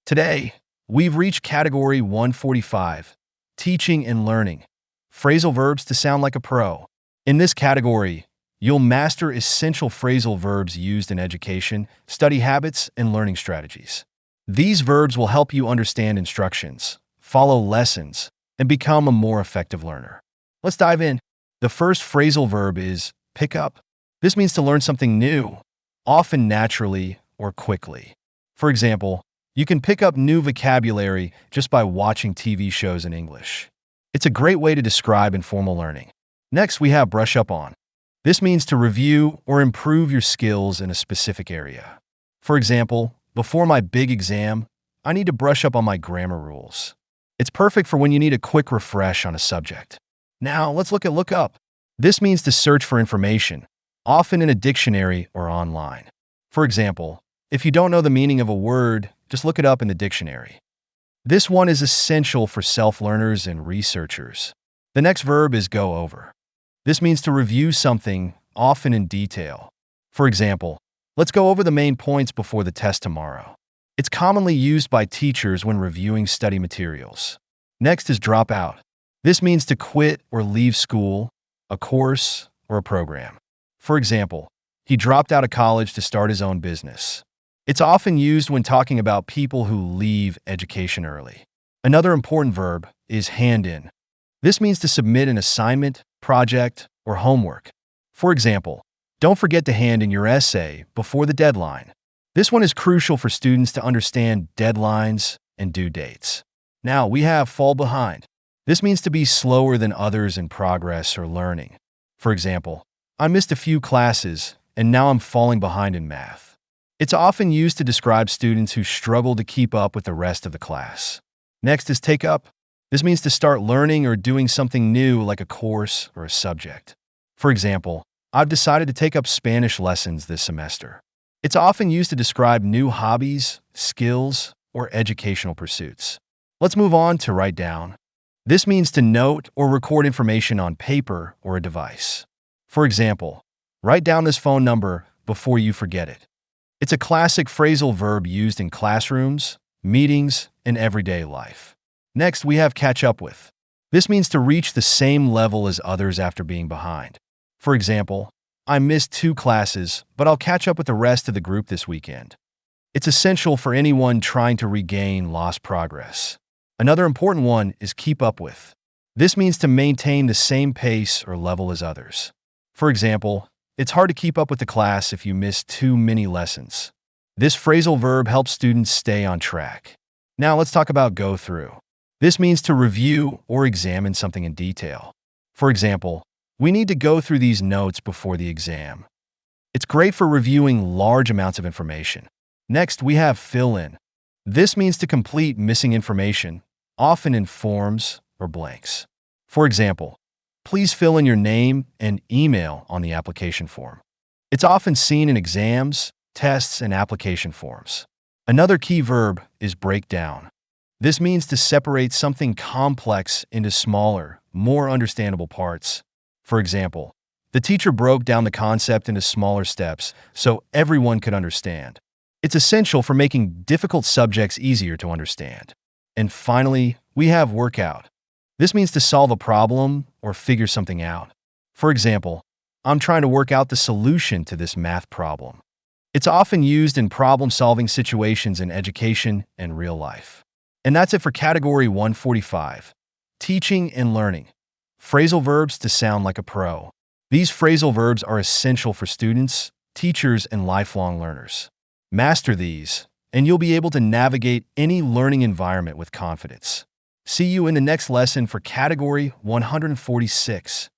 Today, we've reached category 145, teaching and learning. Phrasal verbs to sound like a pro. In this category, you'll master essential phrasal verbs used in education, study habits, and learning strategies. These verbs will help you understand instructions, follow lessons, and become a more effective learner. Let's dive in. The first phrasal verb is pick up. This means to learn something new, often naturally or quickly. For example, you can pick up new vocabulary just by watching TV shows in English. It's a great way to describe informal learning. Next, we have brush up on. This means to review or improve your skills in a specific area. For example, before my big exam, I need to brush up on my grammar rules. It's perfect for when you need a quick refresh on a subject. Now, let's look at look up. This means to search for information, often in a dictionary or online. For example, if you don't know the meaning of a word, just look it up in the dictionary. This one is essential for self-learners and researchers. The next verb is go over. This means to review something, often in detail. For example, let's go over the main points before the test tomorrow. It's commonly used by teachers when reviewing study materials. Next is drop out. This means to quit or leave school, a course, or a program. For example, he dropped out of college to start his own business. It's often used when talking about people who leave education early. Another important verb is hand in. This means to submit an assignment, project, or homework. For example, don't forget to hand in your essay before the deadline. This one is crucial for students to understand deadlines and due dates. Now, we have fall behind. This means to be slower than others in progress or learning. For example, I missed a few classes, and now I'm falling behind in math. It's often used to describe students who struggle to keep up with the rest of the class. Next is take up. This means to start learning or doing something new like a course or a subject. For example, I've decided to take up Spanish lessons this semester. It's often used to describe new hobbies, skills, or educational pursuits. Let's move on to write down. This means to note or record information on paper or a device. For example, write down this phone number before you forget it. It's a classic phrasal verb used in classrooms, meetings, and everyday life. Next, we have catch up with. This means to reach the same level as others after being behind. For example, I missed 2 classes, but I'll catch up with the rest of the group this weekend. It's essential for anyone trying to regain lost progress. Another important one is keep up with. This means to maintain the same pace or level as others. For example, it's hard to keep up with the class if you miss too many lessons. This phrasal verb helps students stay on track. Now let's talk about go through. This means to review or examine something in detail. For example, we need to go through these notes before the exam. It's great for reviewing large amounts of information. Next, we have fill in. This means to complete missing information, often in forms or blanks. For example, please fill in your name and email on the application form. It's often seen in exams, tests, and application forms. Another key verb is break down. This means to separate something complex into smaller, more understandable parts. For example, the teacher broke down the concept into smaller steps so everyone could understand. It's essential for making difficult subjects easier to understand. And finally, we have work out. This means to solve a problem or figure something out. For example, I'm trying to work out the solution to this math problem. It's often used in problem-solving situations in education and real life. And that's it for category 145, teaching and learning. Phrasal verbs to sound like a pro. These phrasal verbs are essential for students, teachers, and lifelong learners. Master these, and you'll be able to navigate any learning environment with confidence. See you in the next lesson for category 146.